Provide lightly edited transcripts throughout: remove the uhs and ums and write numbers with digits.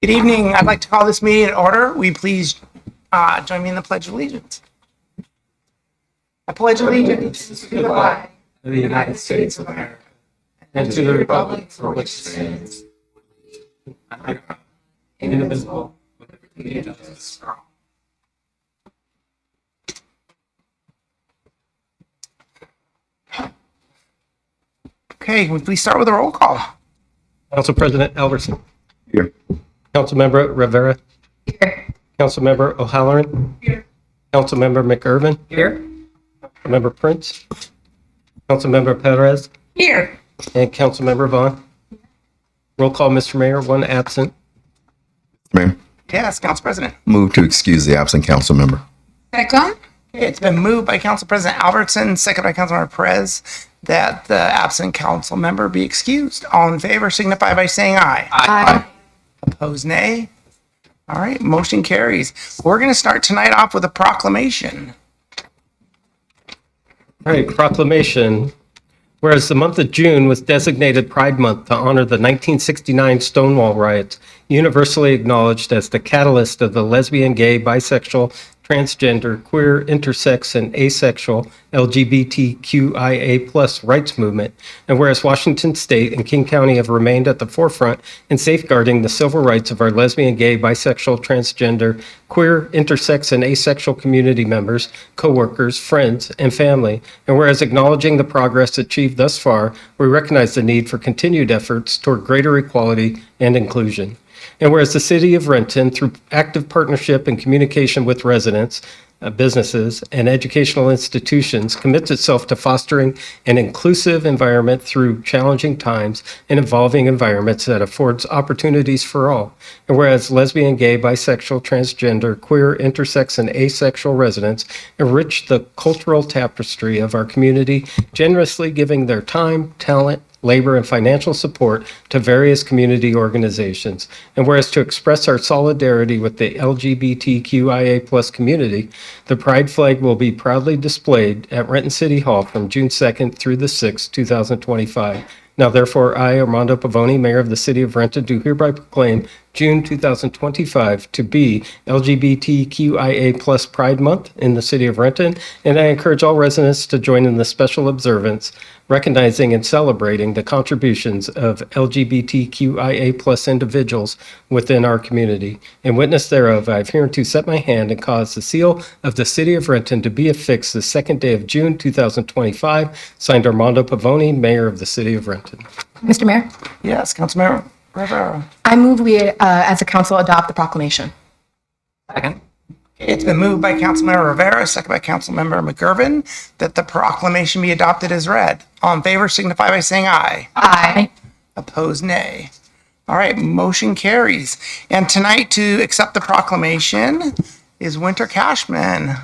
Good evening. I'd like to call this meeting in order. Will you please join me in the Pledge of Allegiance? I pledge allegiance to the flag of the United States of America and to the republic for which it stands, indivisible, with liberty and justice for all. Okay, can we please start with a roll call? Council President Alverson. Here. Councilmember Rivera. Here. Councilmember O'Halloran. Here. Councilmember McIrvin. Here. Member Prince. Councilmember Perez. Here. And Councilmember Vaughn. Roll call, Mr. Mayor. One absent. Mayor, Yes, Council President. move to excuse the absent council member. Second. Okay, it's been moved by Council President Albertson, second by Councilmember Perez, that the absent council member be excused. All in favor signify by saying aye. Aye. Opposed, nay. All right, motion carries. We're going to start tonight off with a proclamation. All right, proclamation. Whereas the month of June was designated Pride Month to honor the 1969 Stonewall riots, universally acknowledged as the catalyst of the lesbian, gay, bisexual, transgender, queer, intersex, and asexual LGBTQIA+ rights movement. And whereas Washington State and King County have remained at the forefront in safeguarding the civil rights of our lesbian, gay, bisexual, transgender, queer, intersex, and asexual community members, coworkers, friends, and family. And whereas acknowledging the progress achieved thus far, we recognize the need for continued efforts toward greater equality and inclusion. And whereas the City of Renton, through active partnership and communication with residents, businesses, and educational institutions, commits itself to fostering an inclusive environment through challenging times and evolving environments that affords opportunities for all. And whereas lesbian, gay, bisexual, transgender, queer, intersex, and asexual residents enrich the cultural tapestry of our community, generously giving their time, talent, labor, and financial support to various community organizations. And whereas to express our solidarity with the LGBTQIA+ community, the Pride flag will be proudly displayed at Renton City Hall from June 2nd through the 6th, 2025. Now, therefore, I, Armando Pavoni, Mayor of the City of Renton, do hereby proclaim June 2025 to be LGBTQIA+ Pride Month in the City of Renton, and I encourage all residents to join in the special observance, recognizing and celebrating the contributions of LGBTQIA+ individuals within our community. In witness thereof, I have hereunto set my hand and caused the seal of the City of Renton to be affixed the second day of June 2025. Signed, Armando Pavoni, Mayor of the City of Renton. Mr. Mayor, Yes, Councilmember Rivera. I move we, as a council, adopt the proclamation. Second. It's been moved by Councilmember Rivera, second by Councilmember McIrvin, that the proclamation be adopted as read. All in favor signify by saying aye. Aye. Opposed, nay. All right, motion carries. And tonight to accept the proclamation is Winter Cashman.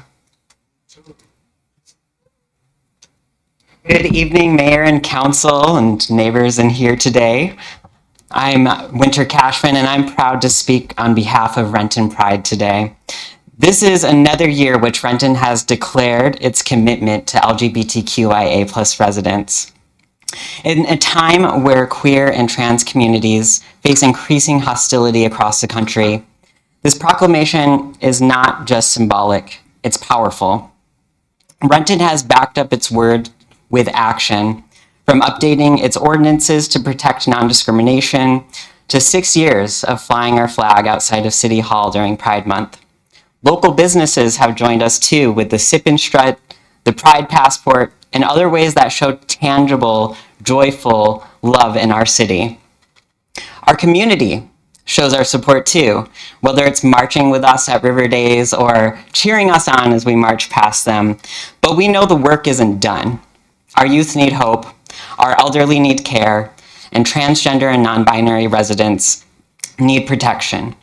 Good evening, Mayor and Council and neighbors in here today. I'm Winter Cashman, and I'm proud to speak on behalf of Renton Pride today. This is another year which Renton has declared its commitment to LGBTQIA+ residents. In a time where queer and trans communities face increasing hostility across the country, this proclamation is not just symbolic, it's powerful. Renton has backed up its word with action, from updating its ordinances to protect non-discrimination, to 6 years of flying our flag outside of City Hall during Pride Month. Local businesses have joined us too with the Sip and Strut, the Pride Passport, and other ways that show tangible, joyful love in our city. Our community shows our support too, whether it's marching with us at River Days or cheering us on as we march past them. But we know the work isn't done. Our youth need hope, our elderly need care, and transgender and non-binary residents need protection.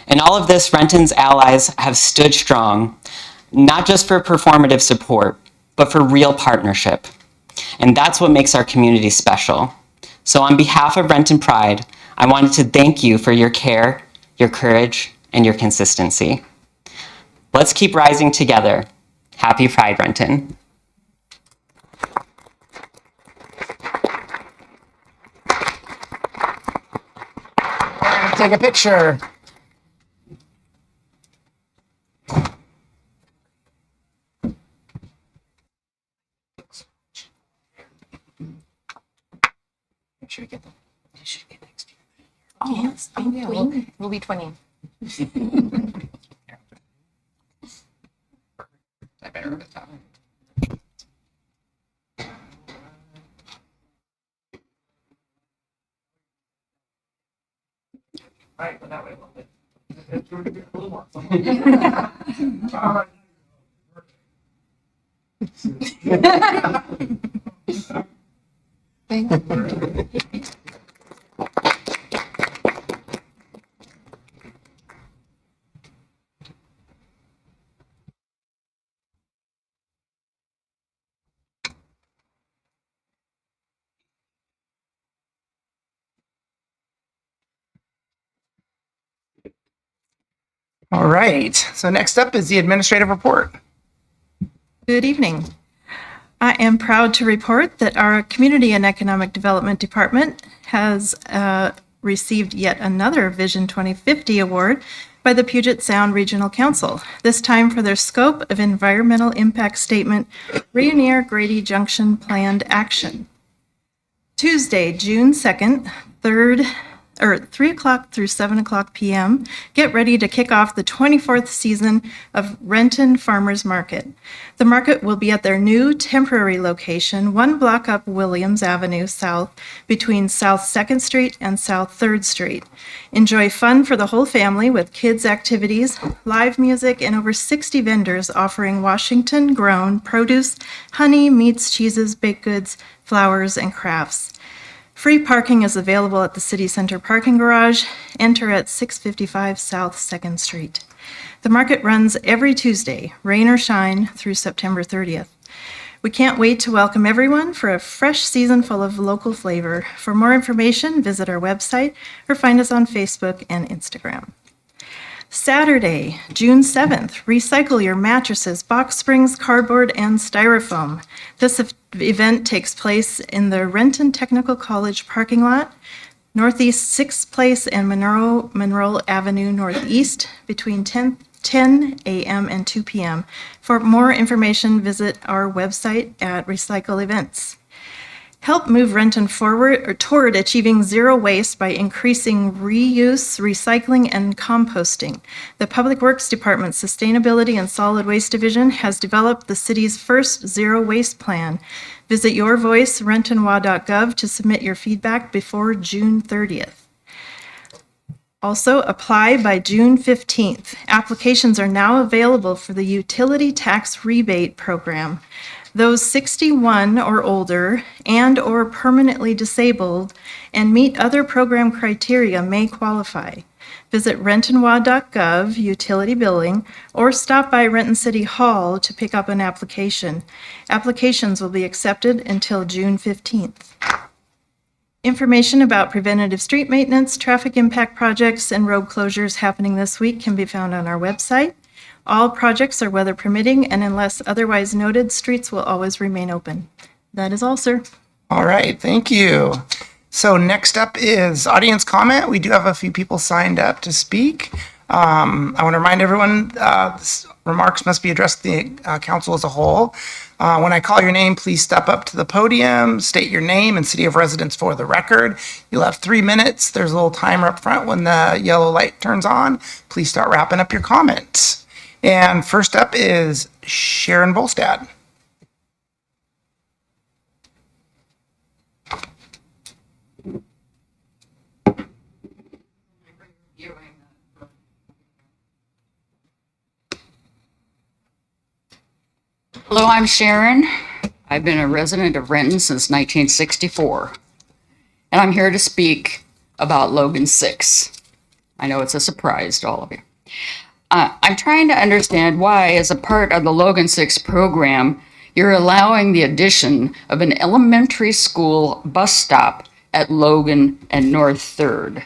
In all of this, Renton's allies have stood strong, not just for performative support, but for real partnership. And that's what makes our community special. So on behalf of Renton Pride, I wanted to thank you for your care, your courage, and your consistency. Let's keep rising together. Happy Pride, Renton. Take a picture. Make sure you get them. You should get next to you. Oh, yes. Oh, yeah. We'll be 20. I better have it down. All right, well, that way a little bit. Thank you. All right, so next up is the administrative report. Good evening. I am proud to report that our Community and Economic Development Department has received yet another Vision 2050 award by the Puget Sound Regional Council, this time for their scope of environmental impact statement, Rainier Grady Junction Planned Action. Tuesday, June 2nd, 3 o'clock through 7 o'clock p.m. Get ready to kick off the 24th season of Renton Farmers Market. The market will be at their new temporary location, 1 block up Williams Avenue South, between South 2nd Street and South 3rd Street. Enjoy fun for the whole family with kids' activities, live music, and over 60 vendors offering Washington-grown produce, honey, meats, cheeses, baked goods, flowers, and crafts. Free parking is available at the City Center parking garage. Enter at 655 South 2nd Street. The market runs every Tuesday, rain or shine, through September 30th. We can't wait to welcome everyone for a fresh season full of local flavor. For more information, visit our website or find us on Facebook and Instagram. Saturday, June 7th, recycle your mattresses, box springs, cardboard, and styrofoam. This event takes place in the Renton Technical College parking lot, Northeast 6th Place and Monroe Avenue Northeast, between 10 a.m. and 2 p.m. For more information, visit our website at Recycle Events. Help move Renton forward or toward achieving zero waste by increasing reuse, recycling, and composting. The Public Works Department's Sustainability and Solid Waste Division has developed the city's first zero waste plan. Visit yourvoicerentonwa.gov to submit your feedback before June 30th. Also, apply by June 15th. Applications are now available for the Utility Tax Rebate Program. Those 61 or older and/or permanently disabled and meet other program criteria may qualify. Visit rentonwa.gov, utility billing, or stop by Renton City Hall to pick up an application. Applications will be accepted until June 15th. Information about preventative street maintenance, traffic impact projects, and road closures happening this week can be found on our website. All projects are weather permitting, and unless otherwise noted, streets will always remain open. That is all, sir. All right, thank you. So next up is audience comment. We do have a few people signed up to speak. I want to remind everyone, remarks must be addressed to the council as a whole. When I call your name, please step up to the podium, state your name and city of residence for the record. You'll have 3 minutes. There's a little timer up front when the yellow light turns on. Please start wrapping up your comments. And first up is Sharon Volstad. Hello, I'm Sharon. I've been a resident of Renton since 1964, and I'm here to speak about Logan 6. I know it's a surprise to all of you. I'm trying to understand why, as a part of the Logan 6 program, you're allowing the addition of an elementary school bus stop at Logan and North 3rd.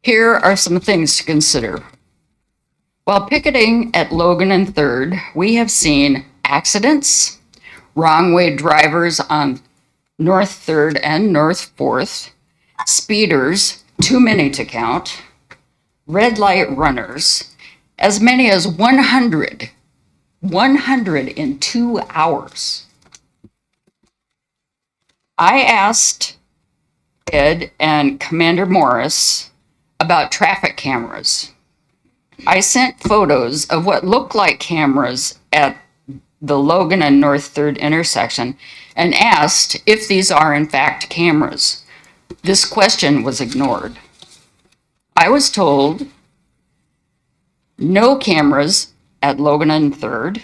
Here are some things to consider. While picketing at Logan and 3rd, we have seen accidents, wrong way drivers on North 3rd and North 4th, speeders, too many to count, red light runners, as many as 100 in 2 hours. I asked Ed and Commander Morris about traffic cameras. I sent photos of what looked like cameras at the Logan and North 3rd intersection and asked if these are in fact cameras. This question was ignored. I was told no cameras at Logan and 3rd,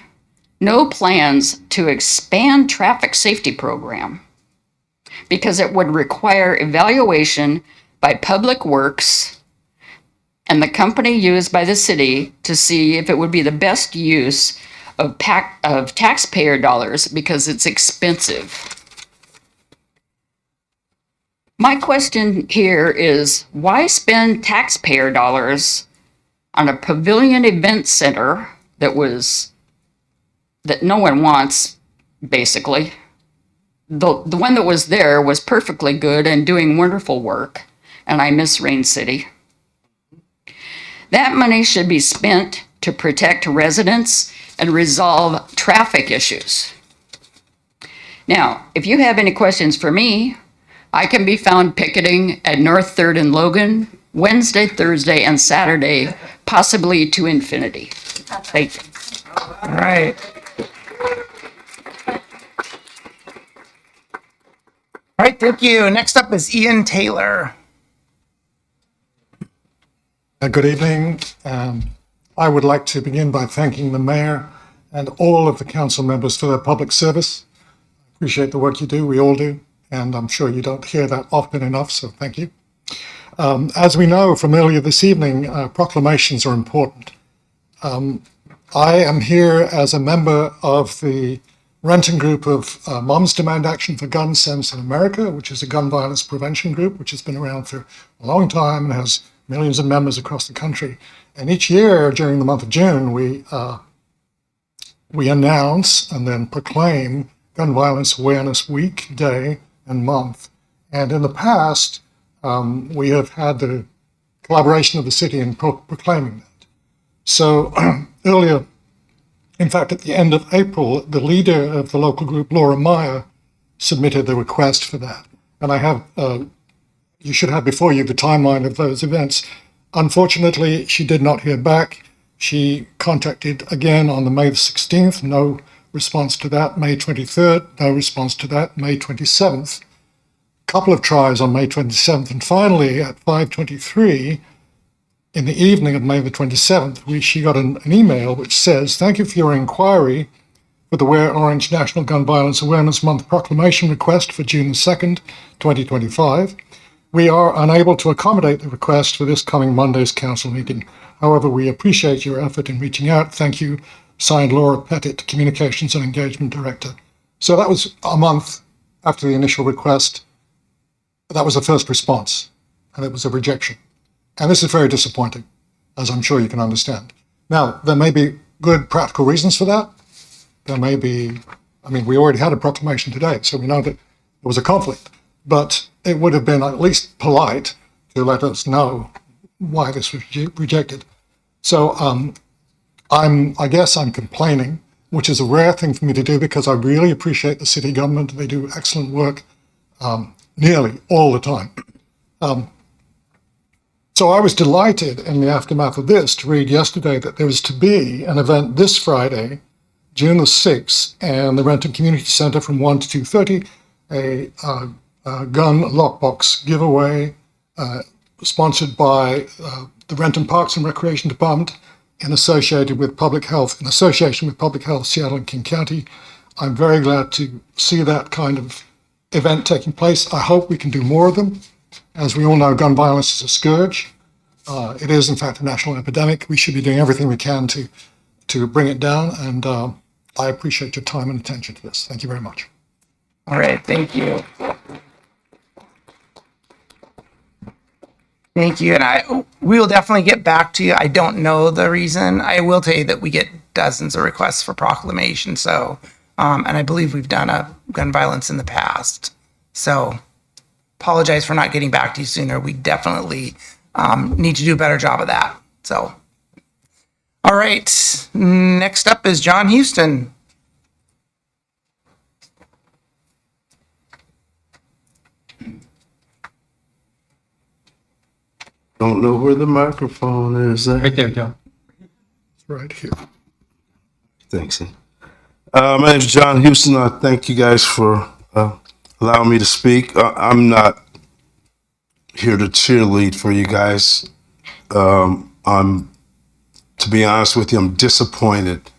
no plans to expand traffic safety program because it would require evaluation by Public Works and the company used by the city to see if it would be the best use of taxpayer dollars because it's expensive. My question here is, why spend taxpayer dollars on a pavilion event center that no one wants, basically? The one that was there was perfectly good and doing wonderful work, and I miss Rain City. That money should be spent to protect residents and resolve traffic issues. Now, if you have any questions for me, I can be found picketing at North 3rd and Logan, Wednesday, Thursday, and Saturday, possibly to infinity. Thank you. All right. All right, thank you. Next up is Ian Taylor. Good evening. I would like to begin by thanking the mayor and all of the council members for their public service. I appreciate the work you do, we all do, and I'm sure you don't hear that often enough, so thank you. As we know from earlier this evening, proclamations are important. I am here as a member of the Renton group of Moms Demand Action for Gun Sense in America, which is a gun violence prevention group, which has been around for a long time and has millions of members across the country. And each year during the month of June, we announce and then proclaim Gun Violence Awareness Week, Day, and Month. And in the past, we have had the collaboration of the city in proclaiming that. So earlier, in fact, at the end of April, the leader of the local group, Laura Meyer, submitted the request for that. And I have, you should have before you the timeline of those events. Unfortunately, she did not hear back. She contacted again on the May the 16th, no response to that. May 23rd, no response to that. May 27th, couple of tries on May 27th. And finally, at 5:23 in the evening of May the 27th, she got an email which says, "Thank you for your inquiry for the Wear Orange National Gun Violence Awareness Month proclamation request for June the 2nd, 2025. We are unable to accommodate the request for this coming Monday's council meeting. However, we appreciate your effort in reaching out. Thank you." Signed, Laura Pettit, Communications and Engagement Director. So that was a month after the initial request. That was the first response, and it was a rejection. And this is very disappointing, as I'm sure you can understand. Now, there may be good practical reasons for that. There may be, we already had a proclamation today, so we know that there was a conflict. But it would have been at least polite to let us know why this was rejected. So I guess I'm complaining, which is a rare thing for me to do because I really appreciate the city government. They do excellent work nearly all the time. So I was delighted in the aftermath of this to read yesterday that there was to be an event this Friday, June the 6th, and the Renton Community Centre from 1 to 2:30, a gun lockbox giveaway sponsored by the Renton Parks and Recreation Department in association with public health, Seattle and King County. I'm very glad to see that kind of event taking place. I hope we can do more of them. As we all know, gun violence is a scourge. It is, in fact, a national epidemic. We should be doing everything we can to bring it down. And I appreciate your time and attention to this. Thank you very much. All right, thank you. Thank you, and we will definitely get back to you. I don't know the reason. I will tell you that we get dozens of requests for proclamation. So, and I believe we've done a gun violence in the past. So, apologize for not getting back to you sooner. We definitely need to do a better job of that. So, all right. Next up is John Houston. Don't know where the microphone is. Right there, John. Right here. Thanks. My name is John Houston. I thank you guys for allowing me to speak. I'm not here to cheerlead for you guys. To be honest with you, I'm disappointed.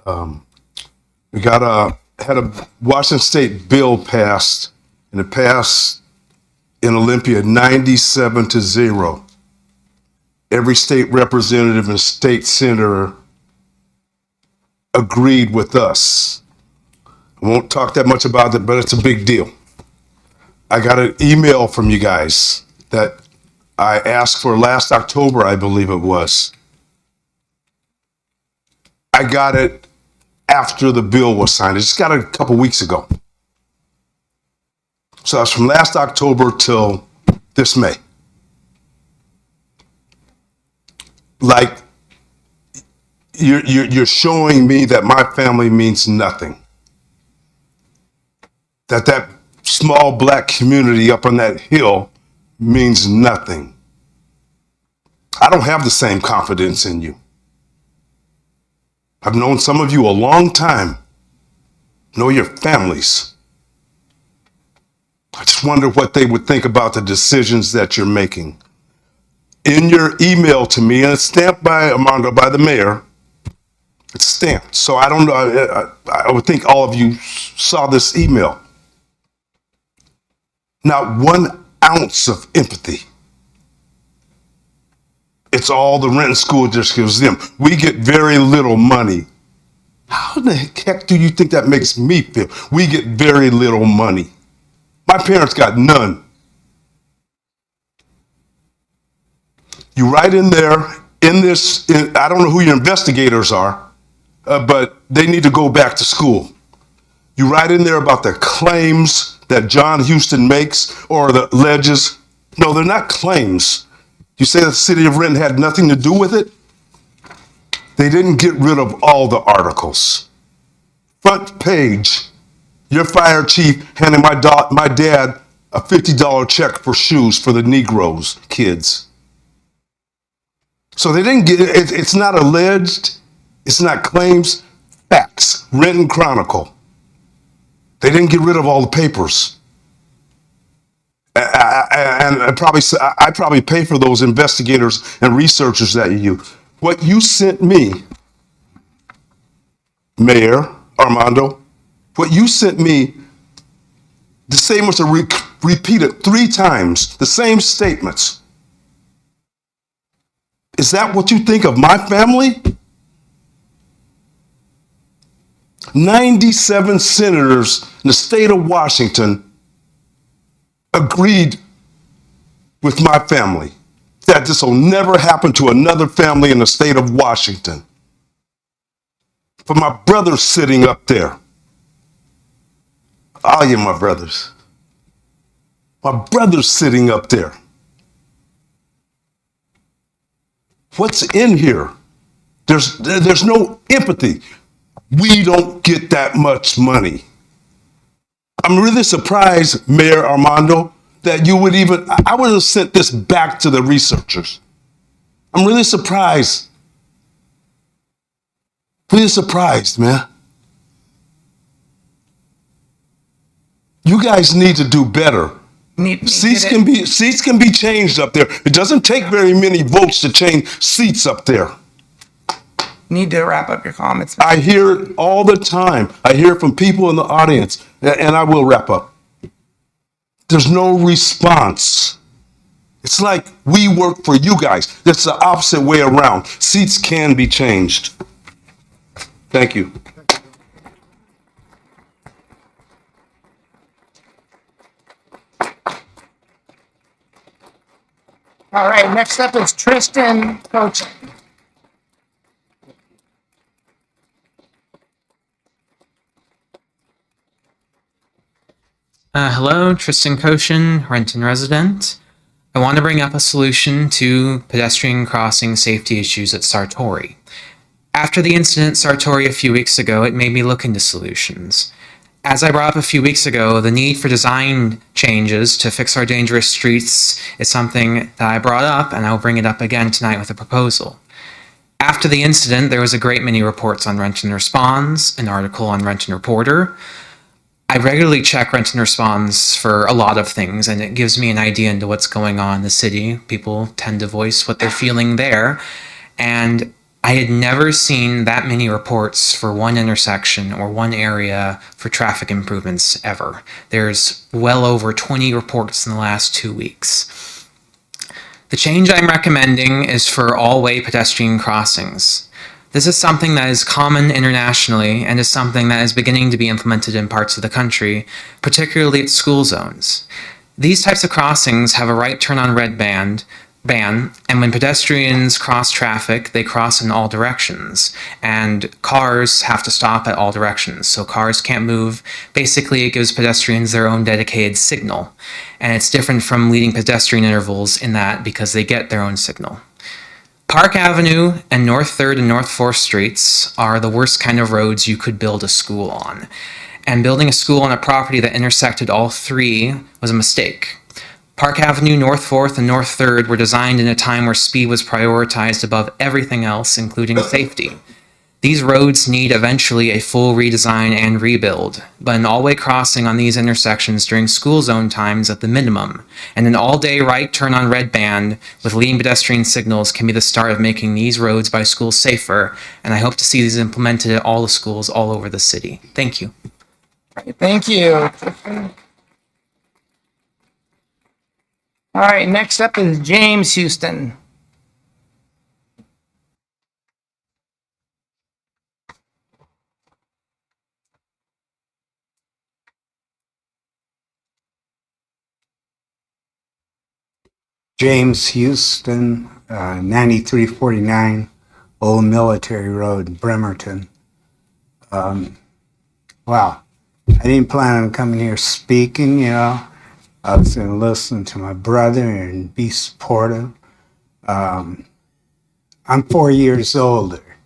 We had a Washington State bill passed, and it passed in Olympia 97-0. Every state representative and state senator agreed with us. I won't talk that much about it, but it's a big deal. I got an email from you guys that I asked for last October, I believe it was. I got it after the bill was signed. I just got it a couple weeks ago. So that's from last October till this May. Like, you're showing me that my family means nothing. That small black community up on that hill means nothing. I don't have the same confidence in you. I've known some of you a long time. Know your families. I just wonder what they would think about the decisions that you're making. In your email to me, and it's stamped by Armando, by the mayor, it's stamped. So I don't know, I would think all of you saw this email. Not 1 ounce of empathy. It's all the Renton School District gives them. We get very little money. How the heck do you think that makes me feel? We get very little money. My parents got none. You write in there, I don't know who your investigators are, but they need to go back to school. You write in there about the claims that John Houston makes or the alleges. No, they're not claims. You say the city of Renton had nothing to do with it? They didn't get rid of all the articles. Front page, your fire chief handing my dad a $50 check for shoes for the Negroes kids. So they didn't get it. It's not alleged. It's not claims. Facts. Renton Chronicle. They didn't get rid of all the papers. And I probably pay for those investigators and researchers that you use. What you sent me, Mayor Armando, what you sent me, the same was repeated 3 times, the same statements. Is that what you think of my family? 97 senators in the state of Washington agreed with my family that this will never happen to another family in the state of Washington. For my brothers sitting up there, all you my brothers, my brothers sitting up there. What's in here? There's no empathy. We don't get that much money. I'm really surprised, Mayor Armando, that you would I would have sent this back to the researchers. I'm really surprised. Really surprised, man. You guys need to do better. Seats can be changed up there. It doesn't take very many votes to change seats up there. need to wrap up your comments. I hear it all the time. I hear it from people in the audience, and I will wrap up. There's no response. It's like we work for you guys. It's the opposite way around. Seats can be changed. Thank you. All right, next up is Tristan Coaching. Hello, Tristan Koshin, Renton resident. I want to bring up a solution to pedestrian crossing safety issues at Sartori. After the incident at Sartori a few weeks ago, it made me look into solutions. As I brought up a few weeks ago, the need for design changes to fix our dangerous streets is something that I brought up, and I'll bring it up again tonight with a proposal. After the incident, there was a great many reports on Renton Responds, an article on Renton Reporter. I regularly check Renton Responds for a lot of things, and it gives me an idea into what's going on in the city. People tend to voice what they're feeling there, and I had never seen that many reports for one intersection or one area for traffic improvements ever. There's well over 20 reports in the last 2 weeks. The change I'm recommending is for all-way pedestrian crossings. This is something that is common internationally and is something that is beginning to be implemented in parts of the country, particularly at school zones. These types of crossings have a right turn on red ban, and when pedestrians cross traffic, they cross in all directions, and cars have to stop at all directions, so cars can't move. Basically, it gives pedestrians their own dedicated signal, and it's different from leading pedestrian intervals in that because they get their own signal. Park Avenue and North 3rd and North 4th Streets are the worst kind of roads you could build a school on. And building a school on a property that intersected all three was a mistake. Park Avenue, North 4th, and North 3rd were designed in a time where speed was prioritized above everything else, including safety. These roads need eventually a full redesign and rebuild, but an all-way crossing on these intersections during school zone times at the minimum, and an all-day right turn on red band with leading pedestrian signals can be the start of making these roads by schools safer, and I hope to see these implemented at all the schools all over the city. Thank you. Thank you. All right, next up is James Houston. James Houston, 9349 Old Military Road, Bremerton. Wow, I didn't plan on coming here speaking, you know. I was going to listen to my brother and be supportive. I'm 4 years older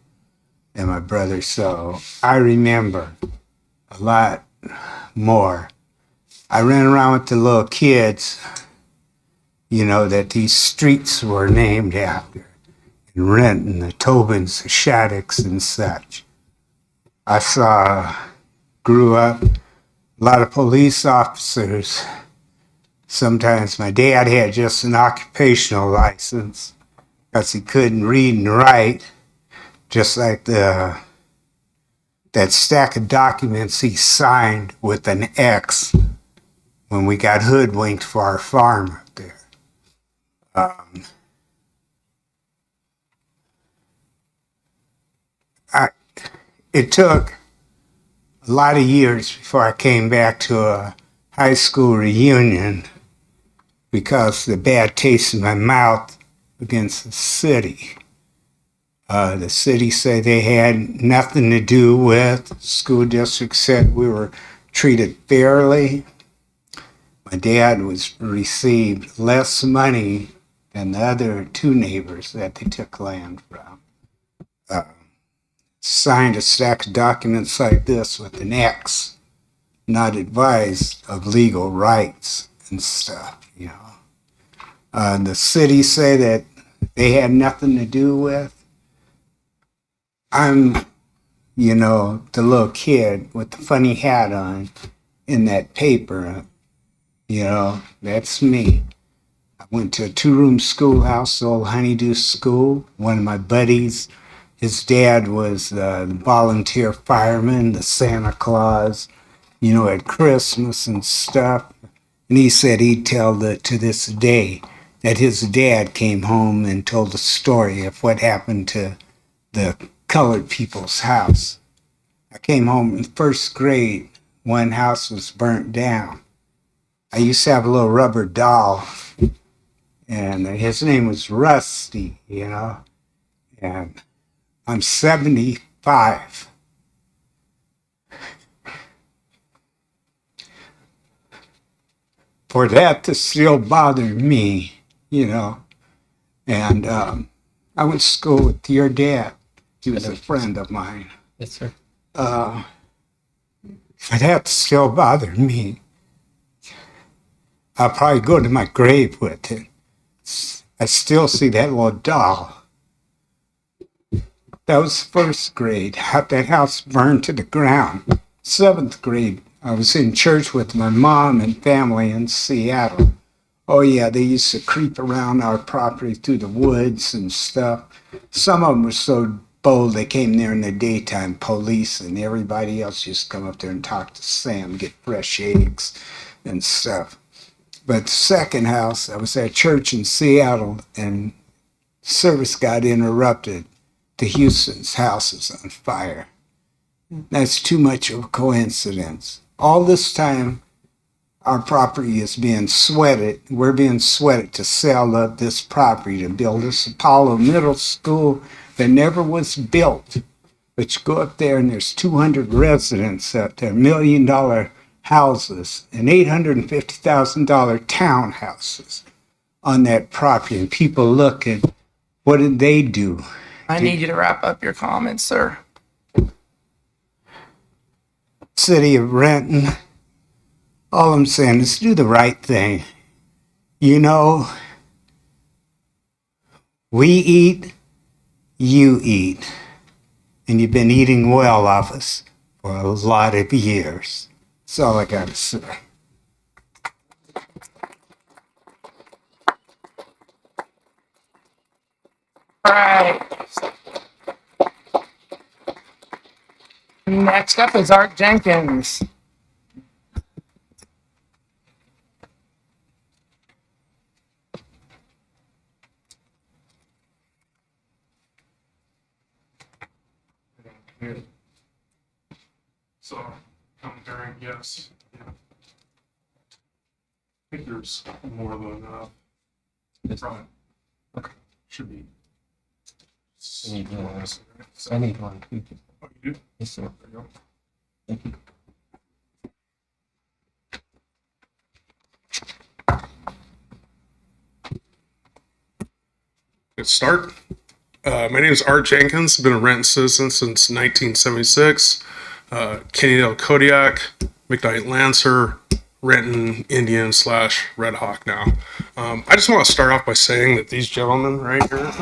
than my brother, so I remember a lot more. I ran around with the little kids, you know, that these streets were named after. In Renton, the Tobins, the Shaddocks, and such. Grew up, a lot of police officers. Sometimes my dad had just an occupational license because he couldn't read and write, just like that stack of documents he signed with an X when we got hoodwinked for our farm up there. It took a lot of years before I came back to a high school reunion because the bad taste in my mouth against the city. The city said they had nothing to do with. School district said we were treated fairly. My dad received less money than the other two neighbors that they took land from. Signed a stack of documents like this with an X, not advised of legal rights and stuff, you know. The city say that they had nothing to do with. I'm, you know, the little kid with the funny hat on in that paper, you know, that's me. I went to a two-room schoolhouse, old honeydew school. One of my buddies, His dad was the volunteer fireman, the Santa Claus, you know, at Christmas and stuff. And he said he'd tell to this day that his dad came home and told the story of what happened to the colored people's house. I came home in first grade. One house was burnt down. I used to have a little rubber doll, and his name was Rusty, you know. And I'm 75. For that to still bother me, you know. And I went to school with your dad. He was a friend of mine. Yes, sir. For that to still bother me, I'll probably go to my grave with it. I still see that little doll. That was first grade. That house burned to the ground. Seventh grade, I was in church with my mom and family in Seattle. Oh yeah, they used to creep around our property through the woods and stuff. Some of them were so bold they came there in the daytime, police and everybody else just come up there and talk to Sam, get fresh eggs and stuff. But the second house, I was at church in Seattle and service got interrupted. The Houston's house is on fire. That's too much of a coincidence. All this time, our property is being sweated. We're being sweated to sell up this property to build this Apollo Middle School that never was built. But you go up there and there's 200 residents out there, $1 million houses and $850,000 townhouses on that property. And people look at what did they do? I need you to wrap up your comments, sir. City of Renton, all I'm saying is do the right thing. You know, we eat, you eat. And you've been eating well off us for a lot of years. That's all I got to say. All right. Next up is Art Jenkins. So, comparing, yes. Yeah. I think there's more than enough. Right. Okay. Should be. I need one. I need one. Oh, you do? Yes, sir. There you go. Thank you. Let's start. My name is Art Jenkins. Been a Renton citizen since 1976. Kennydale Kodiak, McKnight Lancer, Renton Indian / Red Hawk now. I just want to start off by saying that these gentlemen right here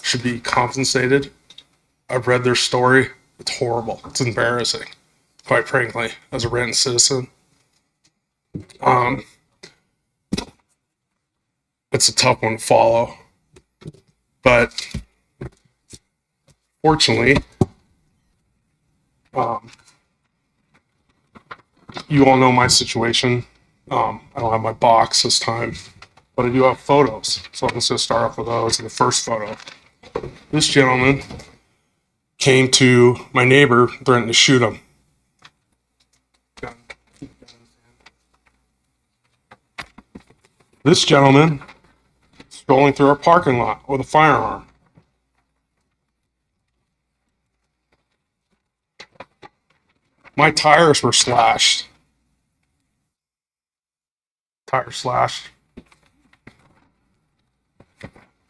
should be compensated. I've read their story. It's horrible. It's embarrassing, quite frankly, as a Renton citizen. It's a tough one to follow. But fortunately, you all know my situation. I don't have my box this time, but I do have photos. So I'm just going to start off with those. In the first photo, this gentleman came to my neighbor, threatened to shoot him. This gentleman strolling through our parking lot with a firearm. My tires were slashed. Tire slashed.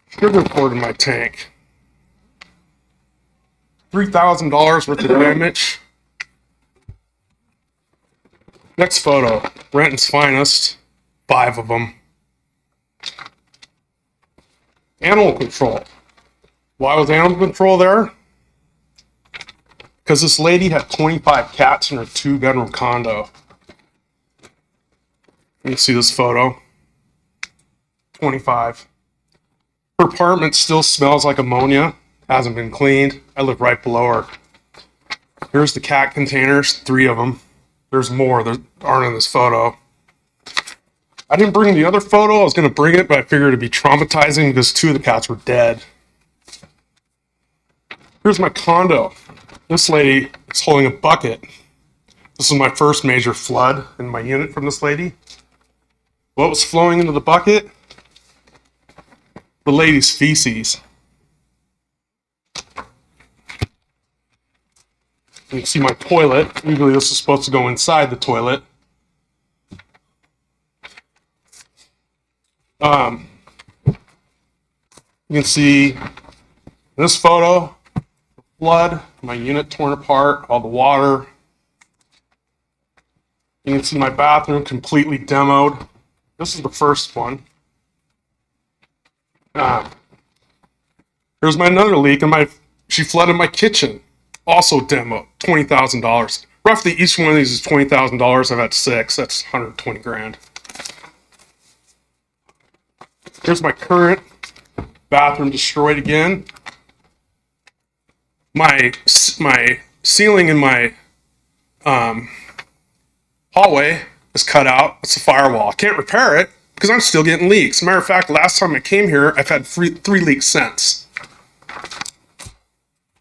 Sugar poured in my tank. $3,000 worth of damage. Next photo, Renton's finest, 5 of them. Animal control. Why was animal control there? Because this lady had 25 cats in her 2-bedroom condo. You can see this photo. 25. Her apartment still smells like ammonia. Hasn't been cleaned. I live right below her. Here's the cat containers, 3 of them. There's more that aren't in this photo. I didn't bring the other photo. I was going to bring it, but I figured it'd be traumatizing because 2 of the cats were dead. Here's my condo. This lady is holding a bucket. This is my first major flood in my unit from this lady. What was flowing into the bucket? The lady's feces. You can see my toilet. Usually this is supposed to go inside the toilet. You can see this photo, flood, my unit torn apart, all the water. You can see my bathroom completely demoed. This is the first one. Here's my another leak, and she flooded my kitchen. Also demoed, $20,000. Roughly each one of these is $20,000. I've had 6. That's 120 grand. Here's my current bathroom destroyed again. My ceiling in my hallway is cut out. It's a firewall. I can't repair it because I'm still getting leaks. Matter of fact, last time I came here, I've had 3 leaks since.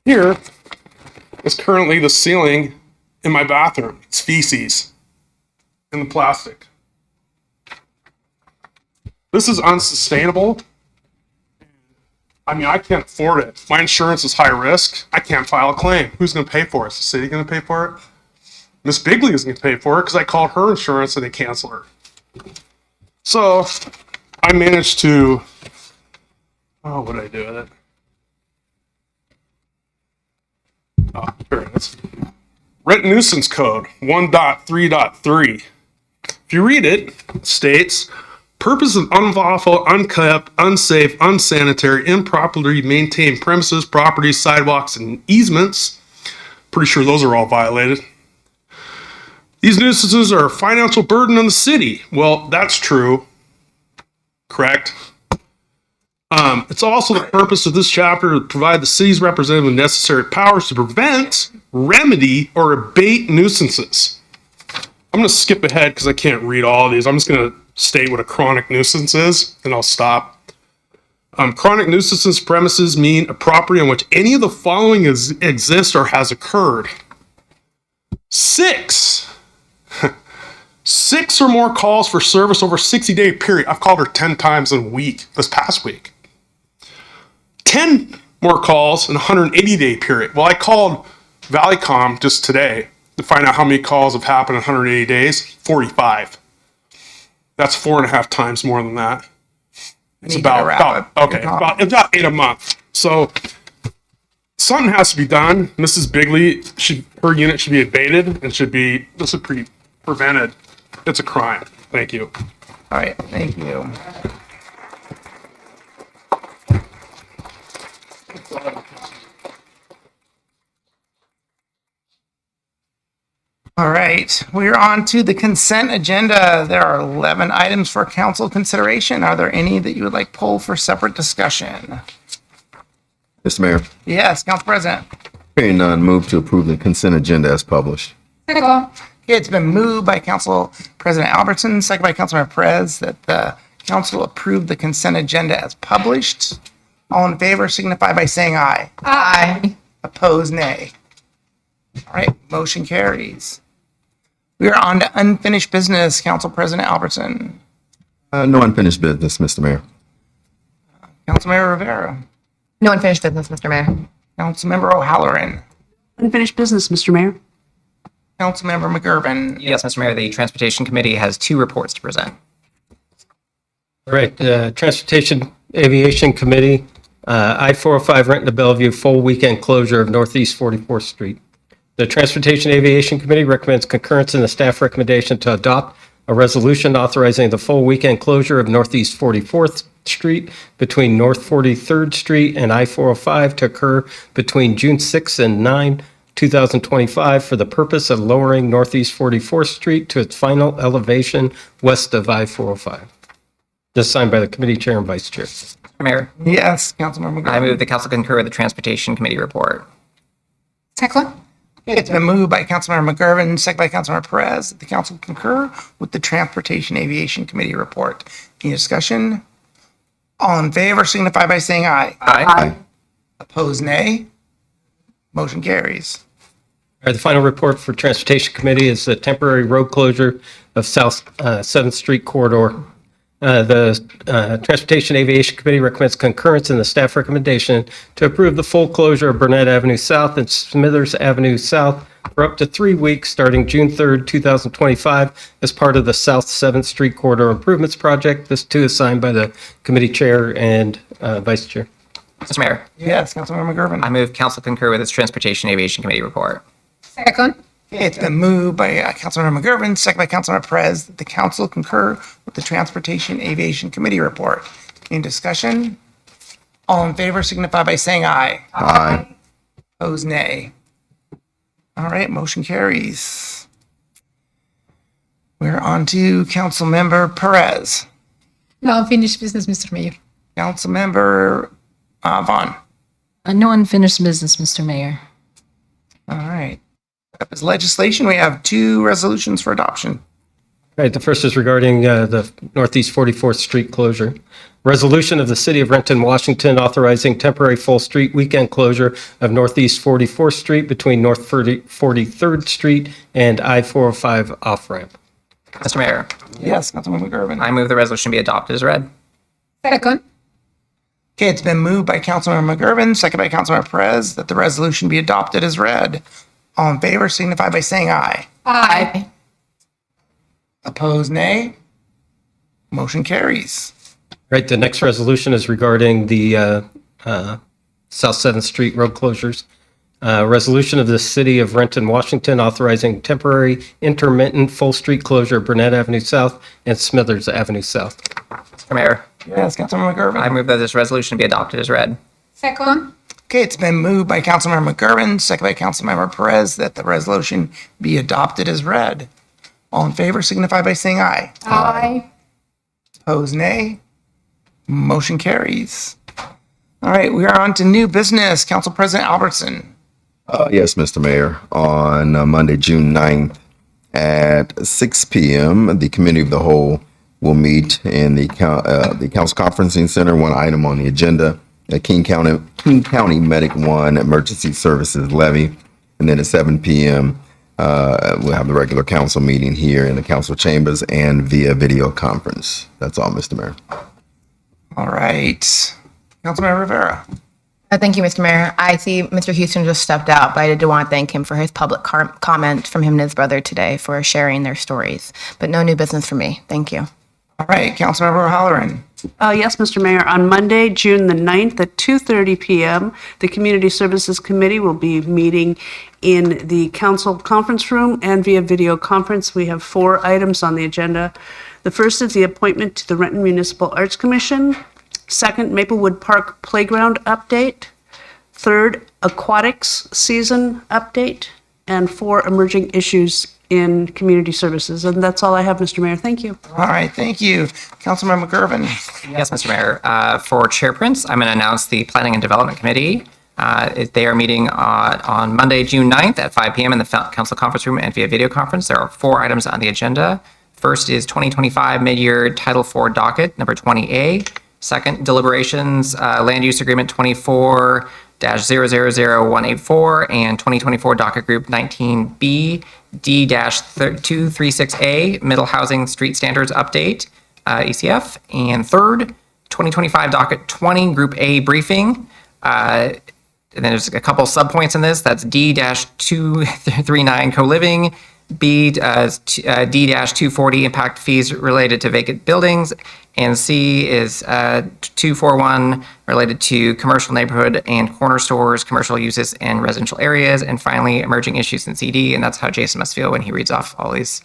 Here is currently the ceiling in my bathroom. It's feces in the plastic. This is unsustainable. I mean, I can't afford it. My insurance is high risk. I can't file a claim. Who's going to pay for it? Is the city going to pay for it? Miss Bigley is going to pay for it because I called her insurance and they canceled her. So I managed to, what did I do with it? Oh, here it is. Rent nuisance code 1.3.3. If you read it, it states, purpose of unlawful, unkept, unsafe, unsanitary, improperly maintained premises, properties, sidewalks, and easements. Pretty sure those are all violated. These nuisances are a financial burden on the city. Well, that's true. Correct. It's also the purpose of this chapter to provide the city's representative with necessary powers to prevent, remedy, or abate nuisances. I'm going to skip ahead because I can't read all of these. I'm just going to state what a chronic nuisance is, and I'll stop. Chronic nuisances premises mean a property on which any of the following exists or has occurred. 6 or more calls for service over a 60-day period. I've called her 10 times in a week, this past week. 10 more calls in a 180-day period. Well, I called Valleycom just today to find out how many calls have happened in 180 days. 45. That's 4.5 times more than that. It's about 8 a month. So something has to be done. Mrs. Bigley, her unit should be abated and this should be prevented. It's a crime. Thank you. All right, thank you. All right, we're on to the consent agenda. There are 11 items for council consideration. Are there any that you would like pulled for separate discussion? Mr. Mayor, Yes, Council President. hearing none, move to approve the consent agenda as published. Okay, it's been moved by Council President Albertson, second by Councilmember Perez, that the council approve the consent agenda as published. All in favor signify by saying aye. Aye. Opposed, nay. All right, motion carries. We are on to unfinished business, Council President Albertson. No unfinished business, Mr. Mayor. Councilmember Rivera. No unfinished business, Mr. Mayor. Councilmember O'Halloran. Unfinished business, Mr. Mayor. Councilmember McGurven. Yes, Mr. Mayor, the Transportation Committee has 2 reports to present. All right, Transportation Aviation Committee, I-405 Renton to Bellevue, full weekend closure of Northeast 44th Street. The Transportation Aviation Committee recommends concurrence in the staff recommendation to adopt a resolution authorizing the full weekend closure of Northeast 44th Street between North 43rd Street and I-405 to occur between June 6 and 9, 2025 for the purpose of lowering Northeast 44th Street to its final elevation west of I-405. This is signed by the committee chair and vice chair. Mr. Mayor, Yes, Councilmember McGurven. I move the council concur with the Transportation Committee report. Second. Okay, it's been moved by Councilmember McGurven, second by Councilmember Perez, that the council concur with the Transportation Aviation Committee report. Any discussion? All in favor signify by saying aye. Aye. Opposed, nay. Motion carries. All right, the final report for Transportation Committee is the temporary road closure of South 7th Street corridor. The Transportation Aviation Committee recommends concurrence in the staff recommendation to approve the full closure of Burnett Avenue South and Smithers Avenue South for up to 3 weeks starting June 3rd, 2025 as part of the South 7th Street Corridor Improvements Project. This too is signed by the committee chair and vice chair. Mr. Mayor, Yes, Councilmember McGurven. I move council concur with this Transportation Aviation Committee report. Second. Okay, it's been moved by Councilmember McGurven, second by Councilmember Perez, that the council concur with the Transportation Aviation Committee report. Any discussion? All in favor signify by saying aye. Aye. Opposed, nay. All right, motion carries. We're on to Councilmember Perez. No unfinished business, Mr. Mayor. Councilmember Vaughn. No unfinished business, Mr. Mayor. All right. Up is legislation. We have 2 resolutions for adoption. Right, the first is regarding the Northeast 44th Street closure. Resolution of the City of Renton, Washington, authorizing temporary full street weekend closure of Northeast 44th Street between North 43rd Street and I-405 off-ramp. Mr. Mayor, Yes, Councilmember McGurven. I move the resolution be adopted as read. Second. Okay, it's been moved by Councilmember McGurven, second by Councilmember Perez, that the resolution be adopted as read. All in favor signify by saying aye. Aye. Opposed, nay. Motion carries. Right, the next resolution is regarding the South 7th Street road closures. Resolution of the City of Renton, Washington, authorizing temporary intermittent full street closure of Burnett Avenue South and Smithers Avenue South. Mr. Mayor, Yes, Councilmember McGurven. I move that this resolution be adopted as read. Second. Okay, it's been moved by Councilmember McGurven, second by Councilmember Perez, that the resolution be adopted as read. All in favor signify by saying aye. Aye. Opposed, nay. Motion carries. All right, we are on to new business. Council President Albertson. Yes, Mr. Mayor. On Monday, June 9th at 6 p.m., the Committee of the Whole will meet in the Council Conferencing Center. One item on the agenda, a King County Medic 1 Emergency Services Levy. And then at 7 p.m., we'll have the regular council meeting here in the council chambers and via video conference. That's all, Mr. Mayor. All right. Councilmember Rivera. Thank you, Mr. Mayor. I see Mr. Houston just stepped out, but I did want to thank him for his public comment from him and his brother today for sharing their stories. But no new business for me. Thank you. All right, Councilmember O'Halloran. Yes, Mr. Mayor. On Monday, June the 9th at 2:30 p.m., the Community Services Committee will be meeting in the council conference room and via video conference. We have 4 items on the agenda. The first is the appointment to the Renton Municipal Arts Commission. Second, Maplewood Park Playground update. Third, aquatics season update. And 4, emerging issues in community services. And that's all I have, Mr. Mayor. Thank you. All right, thank you. Councilmember McGurven. Yes, Mr. Mayor. For Chair Prince, I'm going to announce the Planning and Development Committee. They are meeting on Monday, June 9th at 5 p.m. in the council conference room and via video conference. There are 4 items on the agenda. First is 2025 mid-year Title IV docket, number 20A. Second, deliberations, land use agreement 24-000184 and 2024 docket group 19B D-236A, middle housing street standards update, ECF. And third, 2025 docket 20 group A briefing. And then there's a couple subpoints in this. That's D-239 co-living, B, D-240 impact fees related to vacant buildings, and C is 241 related to commercial neighborhood and corner stores, commercial uses and residential areas, and finally emerging issues in CD. And that's how Jason must feel when he reads off all these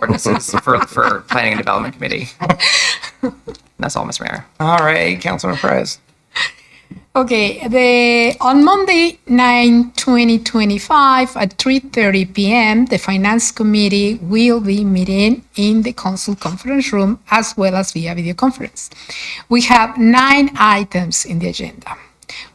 ordinances for Planning and Development Committee. And that's all, Mr. Mayor. All right, Councilmember Perez. Okay, on Monday, 9/2025 at 3:30 p.m., the Finance Committee will be meeting in the Council Conference Room as well as via video conference. We have 9 items in the agenda.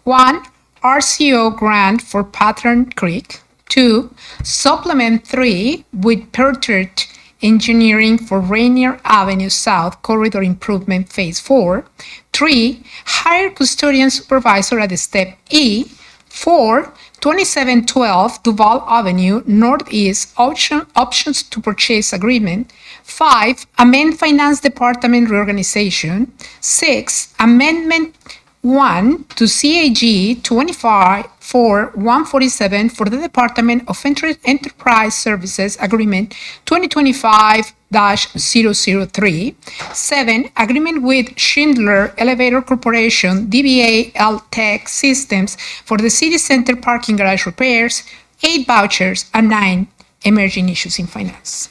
1, RCO grant for Pattern Creek. 2. Supplement 3 with Pertert Engineering for Rainier Avenue South Corridor Improvement Phase 4. 3. Hire custodian supervisor at step E. 4. 2712 Duval Avenue Northeast options to purchase agreement. 5. Amend Finance Department reorganization. 6. Amendment 1 to CAG 25-147 for the Department of Enterprise Services Agreement 2025-003. 7. Agreement with Schindler Elevator Corporation, DBA Tech Systems for the City Center parking garage repairs. 8. Vouchers. And 9. Emerging issues in finance.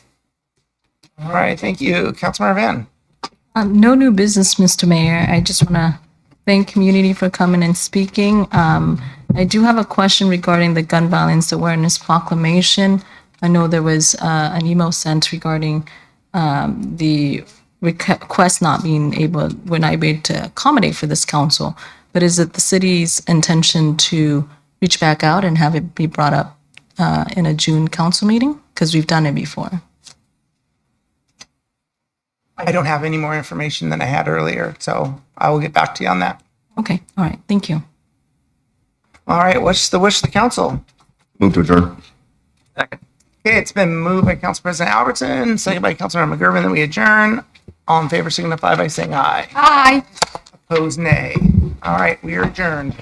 All right, thank you. Councilmember Van. No new business, Mr. Mayor. I just want to thank community for coming and speaking. I do have a question regarding the gun violence awareness proclamation. I know there was an email sent regarding the request we're not able to accommodate for this council. But is it the city's intention to reach back out and have it be brought up in a June council meeting? Because we've done it before. I don't have any more information than I had earlier, so I will get back to you on that. Okay, all right, thank you. All right, what's the wish of the council? Move to adjourn. Okay, it's been moved by Council President Albertson, second by Councilmember McGurven, that we adjourn. All in favor signify by saying aye. Aye. Opposed, nay. All right, we are adjourned.